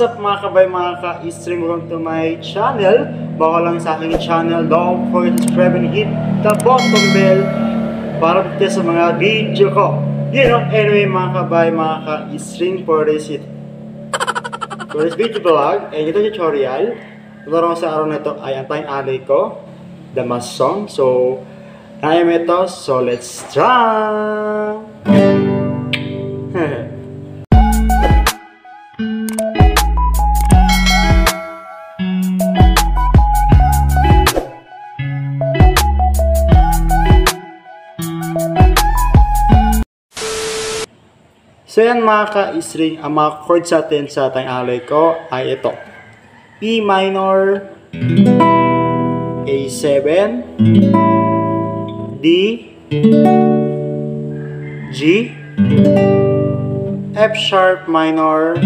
up mga kabay, mga ka-stream? Welcome to my channel. Baka lang sa aking channel, don't forget to subscribe and hit the button bell para update sa mga video ko. Anyway mga kabay, mga ka-stream, for this video vlog and ito tutorial. Tuturuan ko sa araw na ito ay ang tayong alay ko, the mass song. So, kaya mo ito, so let's try! So yan mga ka-string, ang mga chords natin sa tayong alay ko ay ito. E minor, A7, D, G, F sharp minor,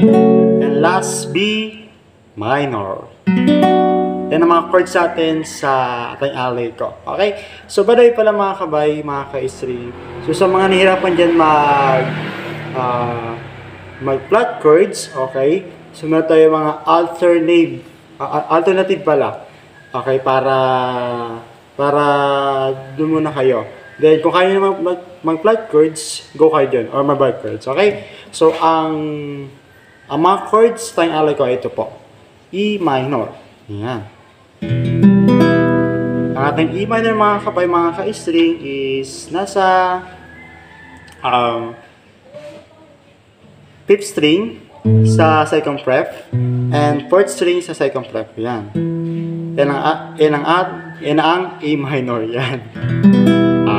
and last B minor. Yan ang mga chords natin sa tayong alay ko. Okay? So by the way pala mga kabay, mga ka-string. So sa mga nahihirapan dyan mag-flat chords, okay? So meron tayo mga alternative pala. Okay, para doon muna kayo. Then kung kaya naman mag-flat chords, go kayo dyan, or mag-bar chords, okay? So ang mga chords tayong alay ko ay ito po. E minor. Yan. Ang ating E minor mga kabay, mga ka-string is nasa 5th string sa second fret and 4th string sa second fret. Yan. Yan ang A minor. Yan.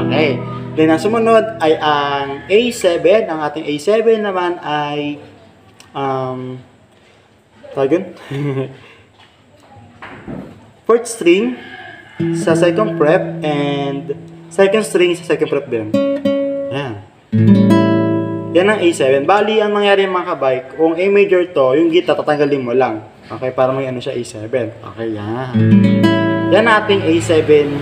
Okay. Then ang sumunod ay ang A7. Ang ating A7 naman ay tagun 4th string sa second fret and second string sa second fret din. Yan. Yan ang A7. Bali, ang mangyari mga kabay, kung A major to, yung gitna tatanggalin mo lang. Okay, para may ano siya A7. Okay, yan. Yan ating A7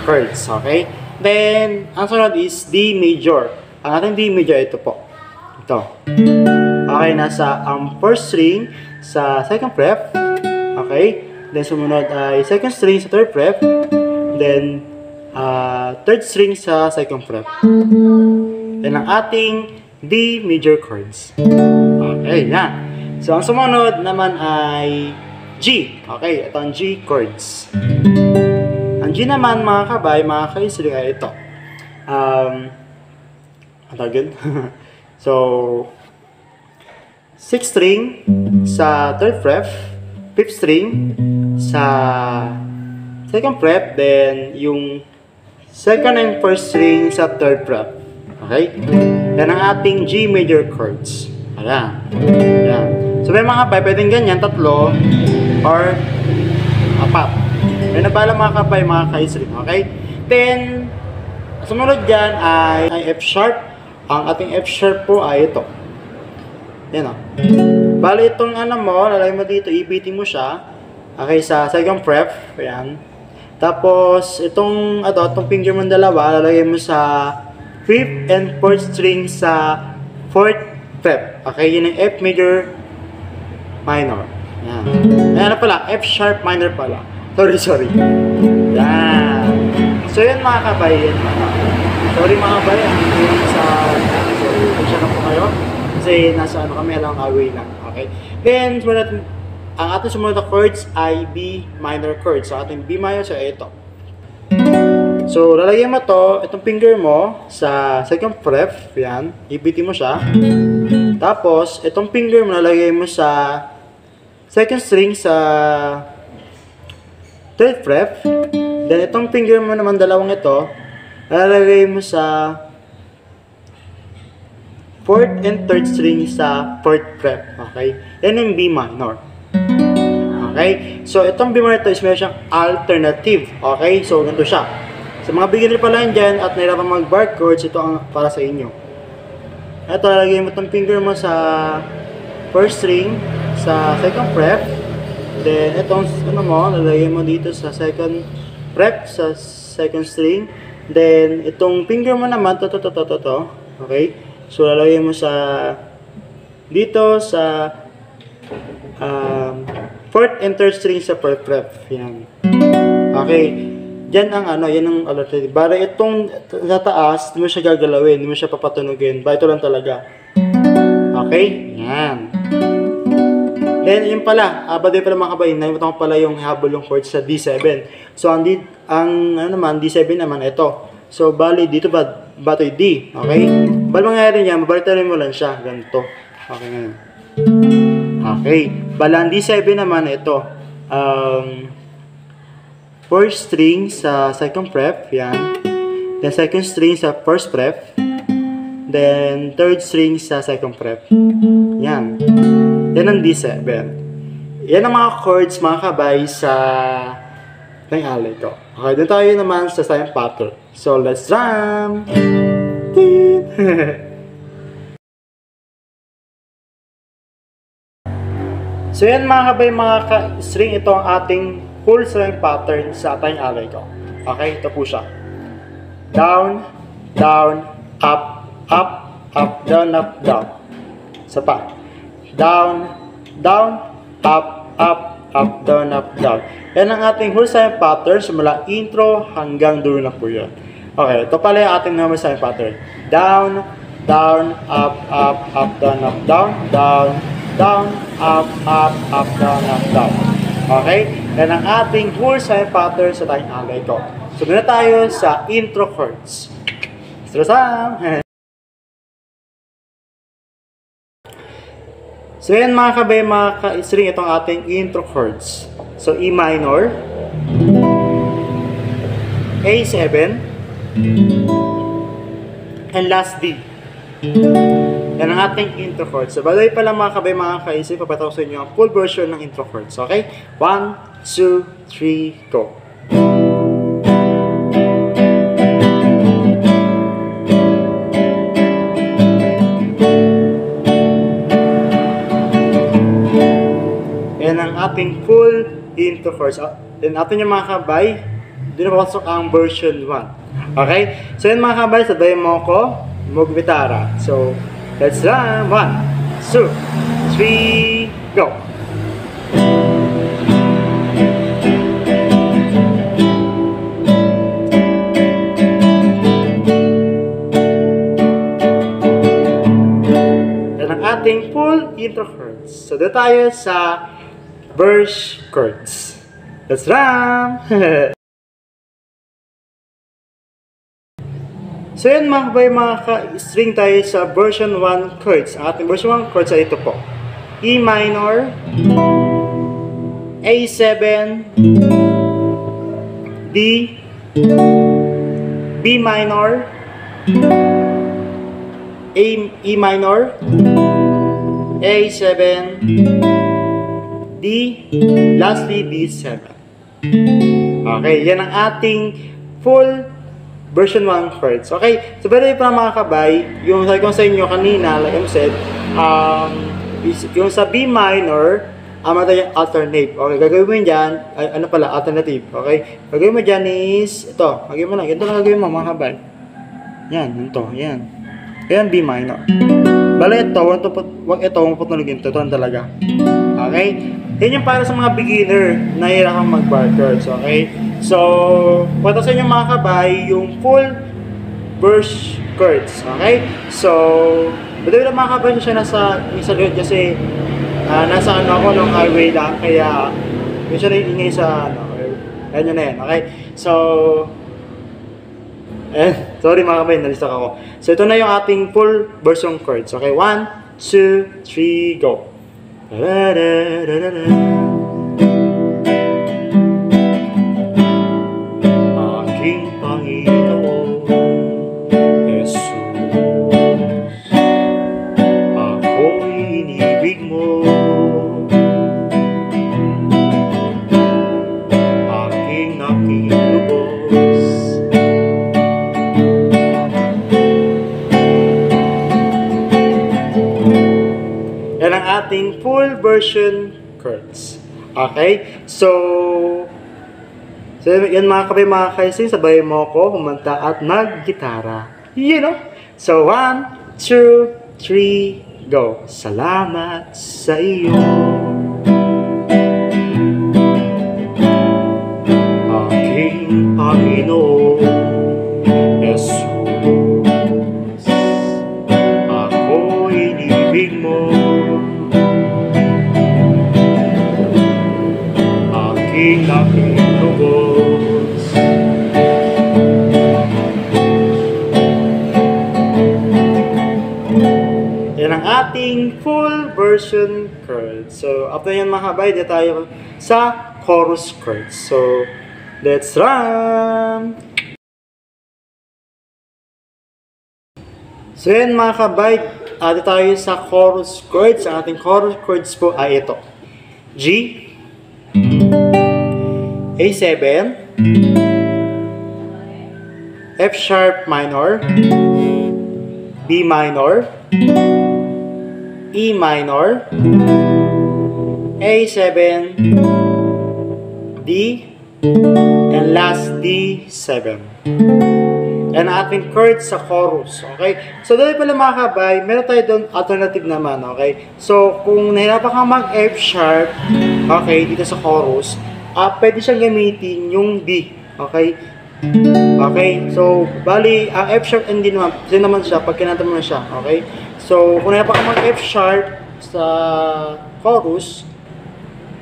chords. Okay? Then, ang sunod is D major. Ang ating D major, ito po. Ito. Okay, nasa ang first string sa second fret. Okay? Then, sumunod ay second string sa third fret. Then, third string sa second fret. Then, ang ating D major chords. Okay, yan. So, ang sumunod naman ay G. Okay, ito ang G chords. Ang G naman, mga kabay, mga ka-string ay ito. Ano yun? So, 6th string sa 3rd fret, 5th string sa 2nd fret, then yung 2nd and 1st string sa 3rd fret. Okay? Yan ang ating G major chords. Ayan. Ayan. So may mga kabay, pwedeng ganyan, 3 or 4. May nabala mga kabay, mga ka-string. Okay? Then, sumunod dyan ay F sharp. Ang ating F sharp po ay ito. Yan o. Bali itong ano mo, lalagay mo dito, ibitin mo siya. Okay, sa second fret. Ayan. Tapos, itong finger mo dalawa, lalagay mo sa 5th and 4th string sa 4th fret. Okay, yun ang F major minor. Yan. Ayan na pala, F sharp minor pala. Sorry. Yan. So yun mga kabay. Sorry mga kabay. Sorry na po kayo. Kasi nasa kami alang away lang. Okay. Then, ang ating sumunod na chords ay B minor chords. So ating B minor, so ito. So, lalagyan mo to, itong finger mo sa second fret, yan, ibitin mo siya. Tapos, itong finger mo lalagay mo sa second string sa third fret. Then, itong finger mo naman dalawang ito, lalagay mo sa 4th and 3rd string sa 4th fret. Okay? Yan yung B minor. Okay? So, itong B minor ito is meron siyang alternative. Okay? So, ganito siya. Sa mga beginner pala dyan at nahirapan mag-bar chords, ito ang para sa inyo. Ito, lalagay mo itong finger mo sa first string, sa second fret. Then, itong lalagay mo dito sa second fret, sa second string. Then, itong finger mo naman, to. Okay? So, lalagay mo sa dito sa fourth and third string sa fourth fret. Yan. Okay. Yan ang yan ang alternative. Para itong sa taas, hindi mo siya gagalawin, hindi mo siya papatunugin. Ba, ito lang talaga. Okay? Yan. Then, yun pala. Baday pala mga kabayin, nalimutan ko pala yung habol yung chord sa D7. So, ang D7 naman, ito. So, bali, dito ba ito yung D? Okay? Bali, mangyayari niya, mabalitarin mo lang siya. Ganito. Okay, ngayon. Okay. Bali, ang D7 naman, ito. First string sa second fret, yan. Then second string sa first fret. Then third string sa second fret. Yan. Yan ang D7. Yan ang mga chords mga kabay sa alay ko. Okay, doon tayo naman sa second pattern. So let's jam! So yan mga kabay, mga string, ito ang ating full string pattern sa ating alay ko. Okay, ito po siya. Down, down, up, up, up, down, up, down. Isa pa. Down, down, up, up, up, down, up, down. Yan ang ating full string pattern simula intro hanggang dulo na po yun. Okay, ito pala yung ating normal string pattern. Down, down, up, up, up, down, up, down, down, down, up, up, up, down, up, down. Okay? Yan ang ating full string pattern sa tayong alay ko. So, muna tayo sa intro chords. Strasam! So, yan mga kabay, mga ka-string, itong ating intro chords. So, E minor, A7, and last D. Yan ang ating intro chords. So, baday pala mga kabay, mga ka-string, papataw sa inyo ang full version ng intro chords. Okay? 1, 2, 3, go! Yan ang ating full intro chords. Then natin yung mga kabay, doon na papasok ang version 1. Okay? So yan mga kabay, sabayin mo ko mag-gitara. So, let's run! 1, 2, 3, go! Yan ang ating full intro chords. So, doon tayo sa verse chords. Let's run! So yan mga kabay, mga ka-string tayo sa version 1 chords. Ang ating version 1 chords ay ito po. E minor, A7, D, B minor, E minor, A7, D, lastly D7. Okay, yan ang ating full version 1 chords. Okay, so pero pa mga kabay, yung sabi ko sa inyo kanina, like I said, yung sa B minor, yung alternate. Okay, gagawin mo dyan, alternative. Okay, gagawin mo dyan is, ito, gagawin mo lang, ito lang gagawin mo mga kabay. Yan, ito, yan. Yan, B minor. Bala ito, wag ito, mapatulogin ito lang talaga. Okay? Yan yung para sa mga beginner na hirapang mag-bar chords. Okay? So, punta sa inyo mga kabay, yung full verse chords. Okay? So, bado lang mga kabay siya nasa likod kasi nasa ako long highway lang. Kaya, yun siya rin ingay sa yan yun na yan. Okay? So, sorry mga kabay, nalistak ako. So, ito na yung ating full version chords. Okay? 1, 2, 3, go! Aking Panginoon Jesus, ako'y inibig mo, aking nakilubos. Yan ang ating full version chords. Okay? So yan mga kabay, mga kaising, sabay mo ko kumanta at mag-gitara. You know? So, 1, 2, 3, go! Salamat sa iyo. Panginoon Jesus, ako inibig mo, aking daking lubos. Yan ang ating full version chord. So, after yan mga kabay, dito tayo sa chorus chords. So, let's run! So, yan mga kabay, dito tayo sa chorus chords. Ang ating chorus chords po ay ito. G, A7, F sharp minor, B minor, E minor, A7, D, and last D7. Yan ang ating chords sa chorus, okay? So, dahil pala mga kabay, meron tayo doon alternative naman, okay? So, kung nahirapan ka mag-F sharp, okay, dito sa chorus, pwede siyang gamitin yung D, okay? Okay, so, bali, ang F sharp and D naman, same naman siya, pag kinanta mo na siya, okay? So, kung nahirapan ka mag-F sharp sa chorus,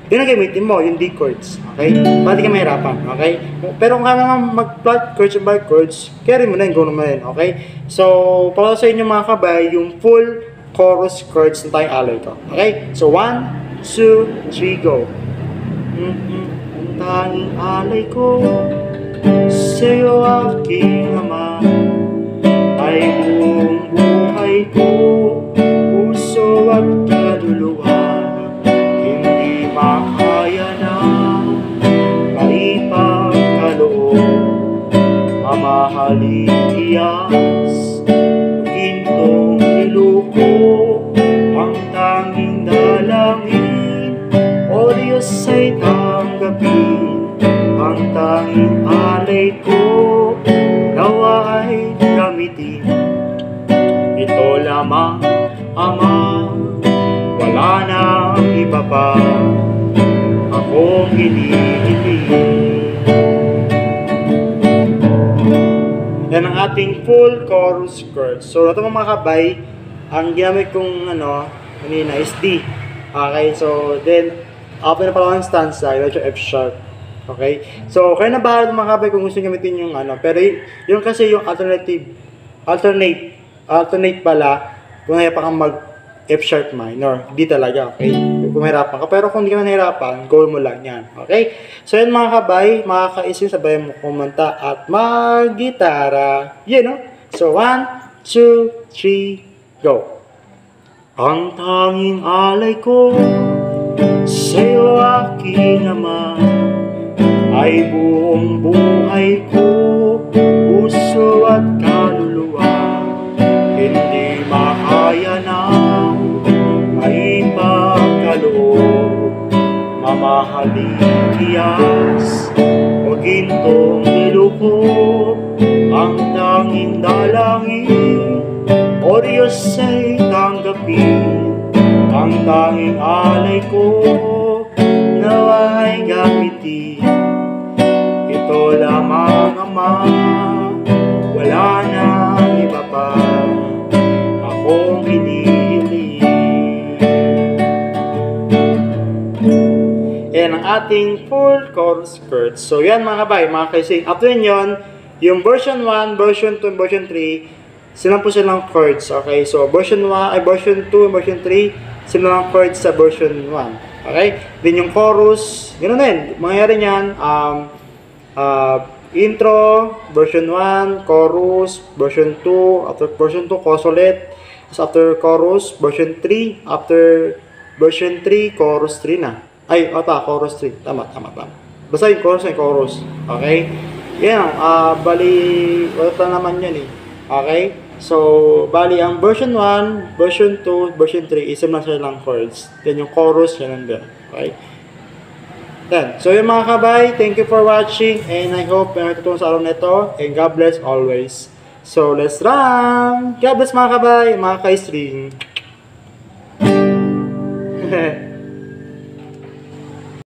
ginagamitin mo yung D chords, okay? Pwede ka mahirapan, okay? Pero kung kaya naman mag-flat chords and bar chords, carry mo na yung gawin mo rin, okay? So, para sa inyo mga kabay, yung full chorus chords na tayong alay ko, okay? So, 1, 2, 3, go! Ang tanging alay ko sa'yo aking ama, ay buong buhay ko, puso at kaluluwa, hindi makaya na maipagkaloob, mamahalin iyas, gintong niluko, ang tanging dalangin, o Diyos ay tanggapin, ang tanging alay ko, nawa ay gamitin. Ito lamang, Ama, wala nang iba pa akong hinihiling. Yan ang ating full chorus chords. So, ito mga kabay, ang ginamit kong kanina is D. Okay, so then, after na pala ang stanza, ito yung F sharp. Okay, so kayo na bahala mga kabay kung gusto nyo gamitin yung pero yung kasi yung alternate pala, kung nahirapan kang mag F sharp minor, di talaga, okay? Kung mahirapan ka, pero kung di ka nahirapan, goal mo lang yan, okay? So yan mga kabay, makakaisin, sabay mo kumanta at mag-gitara, So 1, 2, 3, go! Ang tanging alay ko sa'yo aking ama, ay buong buhay ko, puso at kaluluwa, hindi makaya na maipagkaloob, mamahalin iyas, o gintong niluko, ang tanging dalangin, o Diyos ay tanggapin, ang tanging alay ko, nawa ay gamitin. Ito lamang Ama, wala nang iba pa akong hinihiling. Yan ang ating full chorus chords. So yan mga kabay, mga kaising. After yun, yung version 1, version 2, version 3, silang po silang chords. Okay, so version 1, version 2, version 3, silang chords sa version 1. Okay, then yung chorus, ganoon din. Mangyayari niyan, intro, version 1, chorus, version 2, after version 2, chorus ulit, after chorus, version 3, after version 3, chorus 3 na. Ay, chorus 3. Tama. Basta yung chorus, okay? Yan, bali, wala naman yan eh. Okay? So, bali, ang version 1, version 2, version 3, isang na silang chords. Then yung chorus, yan ang okay? Yan. So, yung mga kabay, thank you for watching and I hope may natutulong sa araw na ito and God bless always. So, let's run! God bless mga kabay, mga ka-string.